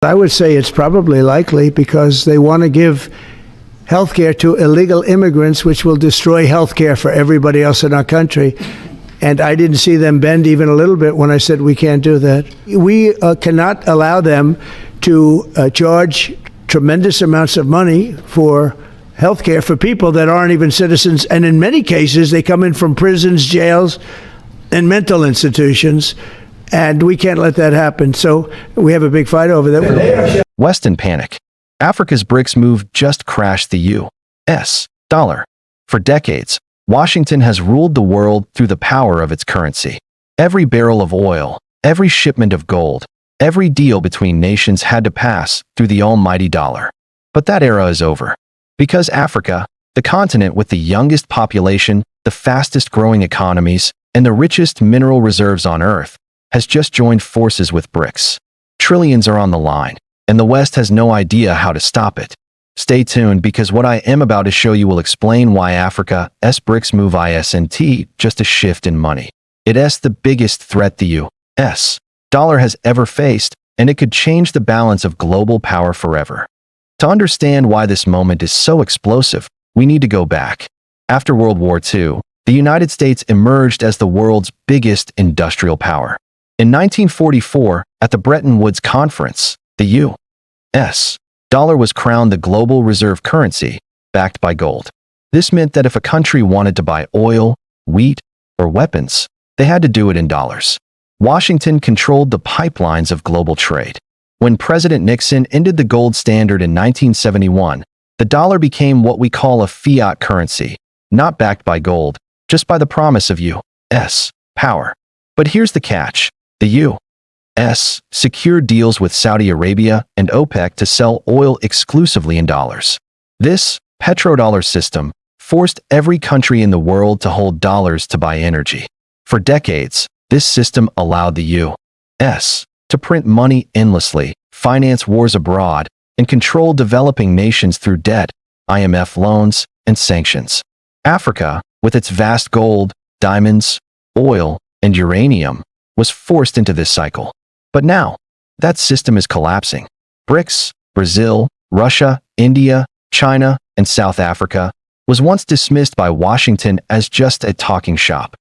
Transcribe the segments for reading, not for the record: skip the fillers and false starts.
I would say it's probably likely because they want to give health care to illegal immigrants, which will destroy health care for everybody else in our country. And I didn't see them bend even a little bit when I said we can't do that. We cannot allow them to charge tremendous amounts of money for health care for people that aren't even citizens. And in many cases, they come in from prisons, jails, and mental institutions. And we can't let that happen. So we have a big fight over that. West in panic. Africa's BRICS move just crashed the U.S. dollar. For decades, Washington has ruled the world through the power of its currency. Every barrel of oil, every shipment of gold, every deal between nations had to pass through the almighty dollar. But that era is over. Because Africa, the continent with the youngest population, the fastest growing economies, and the richest mineral reserves on Earth, has just joined forces with BRICS. Trillions are on the line, and the West has no idea how to stop it. Stay tuned because what I am about to show you will explain why Africa's BRICS move isn't just a shift in money. It's the biggest threat the U.S. dollar has ever faced, and it could change the balance of global power forever. To understand why this moment is so explosive, we need to go back. After World War II, the United States emerged as the world's biggest industrial power. In 1944, at the Bretton Woods Conference, the U.S. dollar was crowned the global reserve currency, backed by gold. This meant that if a country wanted to buy oil, wheat, or weapons, they had to do it in dollars. Washington controlled the pipelines of global trade. When President Nixon ended the gold standard in 1971, the dollar became what we call a fiat currency, not backed by gold, just by the promise of U.S. power. But here's the catch. The U.S. secured deals with Saudi Arabia and OPEC to sell oil exclusively in dollars. This petrodollar system forced every country in the world to hold dollars to buy energy. For decades, this system allowed the U.S. to print money endlessly, finance wars abroad, and control developing nations through debt, IMF loans, and sanctions. Africa, with its vast gold, diamonds, oil, and uranium, was forced into this cycle. But now, that system is collapsing. BRICS, Brazil, Russia, India, China, and South Africa, was once dismissed by Washington as just a talking shop.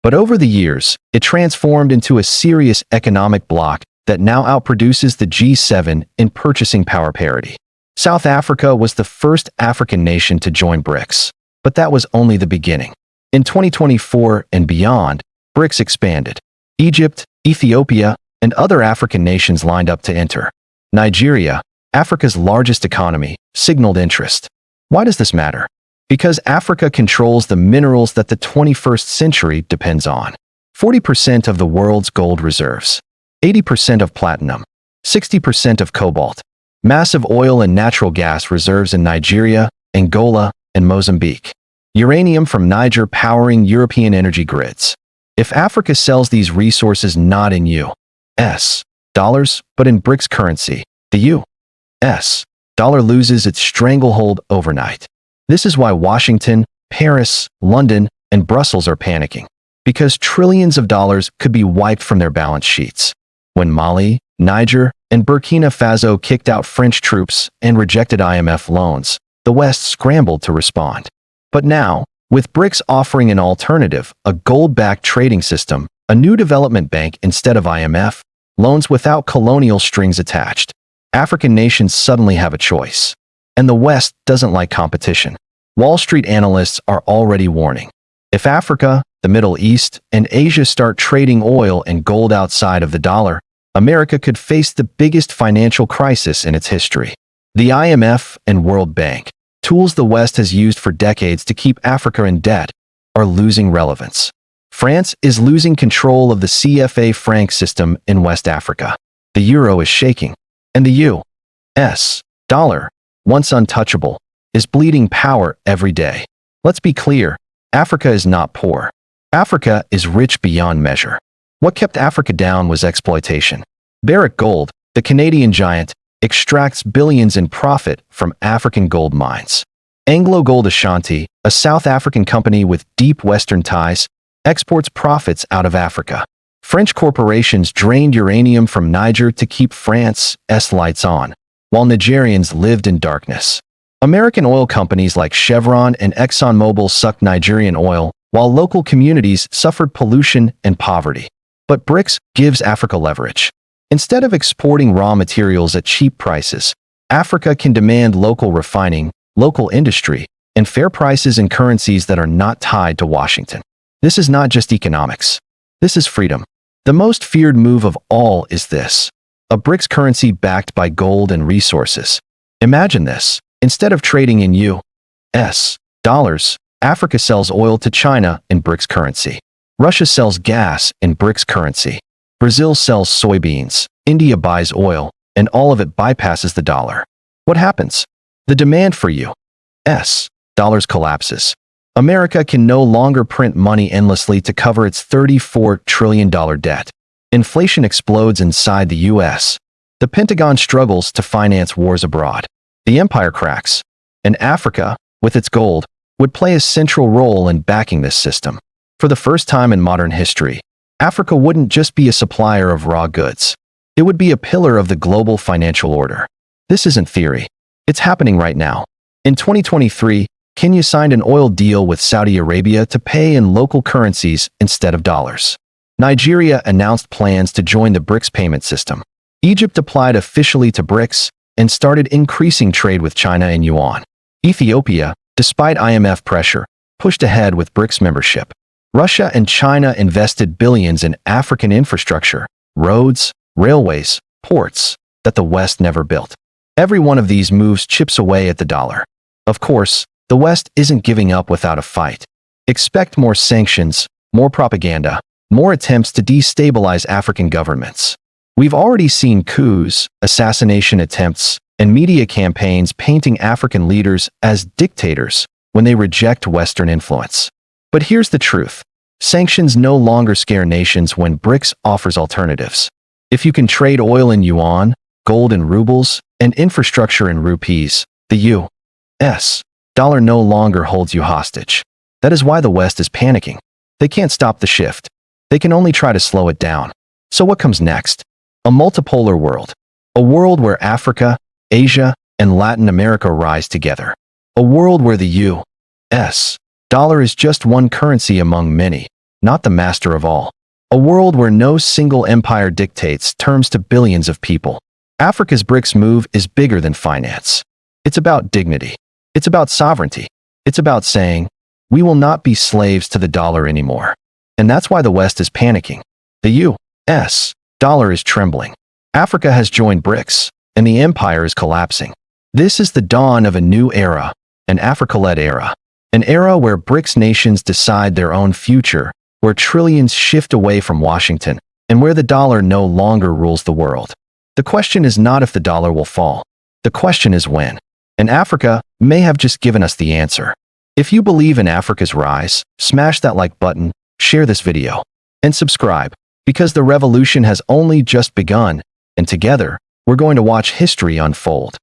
But over the years, it transformed into a serious economic bloc that now outproduces the G7 in purchasing power parity. South Africa was the first African nation to join BRICS, but that was only the beginning. In 2024 and beyond, BRICS expanded. Egypt, Ethiopia, and other African nations lined up to enter. Nigeria, Africa's largest economy, signaled interest. Why does this matter? Because Africa controls the minerals that the 21st century depends on. 40% of the world's gold reserves, 80% of platinum, 60% of cobalt, massive oil and natural gas reserves in Nigeria, Angola, and Mozambique. Uranium from Niger powering European energy grids. If Africa sells these resources not in U.S. dollars, but in BRICS currency, the U.S. dollar loses its stranglehold overnight. This is why Washington, Paris, London, and Brussels are panicking. Because trillions of dollars could be wiped from their balance sheets. When Mali, Niger, and Burkina Faso kicked out French troops and rejected IMF loans, the West scrambled to respond. But now, with BRICS offering an alternative, a gold-backed trading system, a new development bank instead of IMF, loans without colonial strings attached, African nations suddenly have a choice. And the West doesn't like competition. Wall Street analysts are already warning. If Africa, the Middle East, and Asia start trading oil and gold outside of the dollar, America could face the biggest financial crisis in its history. The IMF and World Bank, tools the West has used for decades to keep Africa in debt, are losing relevance. France is losing control of the CFA franc system in West Africa. The euro is shaking, and the U.S. dollar, once untouchable, is bleeding power every day. Let's be clear, Africa is not poor. Africa is rich beyond measure. What kept Africa down was exploitation. Barrick Gold, the Canadian giant, extracts billions in profit from African gold mines. AngloGold Ashanti, a South African company with deep Western ties, exports profits out of Africa. French corporations drained uranium from Niger to keep France's lights on, while Nigerians lived in darkness. American oil companies like Chevron and ExxonMobil sucked Nigerian oil, while local communities suffered pollution and poverty. But BRICS gives Africa leverage. Instead of exporting raw materials at cheap prices, Africa can demand local refining, local industry, and fair prices in currencies that are not tied to Washington. This is not just economics. This is freedom. The most feared move of all is this: a BRICS currency backed by gold and resources. Imagine this. Instead of trading in U.S. dollars, Africa sells oil to China in BRICS currency. Russia sells gas in BRICS currency. Brazil sells soybeans. India buys oil, and all of it bypasses the dollar. What happens? The demand for U.S. dollars collapses. America can no longer print money endlessly to cover its $34 trillion debt. Inflation explodes inside the U.S. The Pentagon struggles to finance wars abroad. The empire cracks, and Africa, with its gold, would play a central role in backing this system. For the first time in modern history, Africa wouldn't just be a supplier of raw goods. It would be a pillar of the global financial order. This isn't theory. It's happening right now. In 2023, Kenya signed an oil deal with Saudi Arabia to pay in local currencies instead of dollars. Nigeria announced plans to join the BRICS payment system. Egypt applied officially to BRICS and started increasing trade with China in yuan. Ethiopia, despite IMF pressure, pushed ahead with BRICS membership. Russia and China invested billions in African infrastructure, roads, railways, ports, that the West never built. Every one of these moves chips away at the dollar. Of course, the West isn't giving up without a fight. Expect more sanctions, more propaganda, more attempts to destabilize African governments. We've already seen coups, assassination attempts, and media campaigns painting African leaders as dictators when they reject Western influence. But here's the truth. Sanctions no longer scare nations when BRICS offers alternatives. If you can trade oil in yuan, gold in rubles, and infrastructure in rupees, the U.S. dollar no longer holds you hostage. That is why the West is panicking. They can't stop the shift. They can only try to slow it down. So what comes next? A multipolar world. A world where Africa, Asia, and Latin America rise together. A world where the U.S. dollar is just one currency among many, not the master of all. A world where no single empire dictates terms to billions of people. Africa's BRICS move is bigger than finance. It's about dignity. It's about sovereignty. It's about saying, we will not be slaves to the dollar anymore. And that's why the West is panicking. The U.S. dollar is trembling. Africa has joined BRICS, and the empire is collapsing. This is the dawn of a new era, an Africa-led era. An era where BRICS nations decide their own future, where trillions shift away from Washington, and where the dollar no longer rules the world. The question is not if the dollar will fall. The question is when. And Africa may have just given us the answer. If you believe in Africa's rise, smash that like button, share this video, and subscribe, because the revolution has only just begun, and together, we're going to watch history unfold.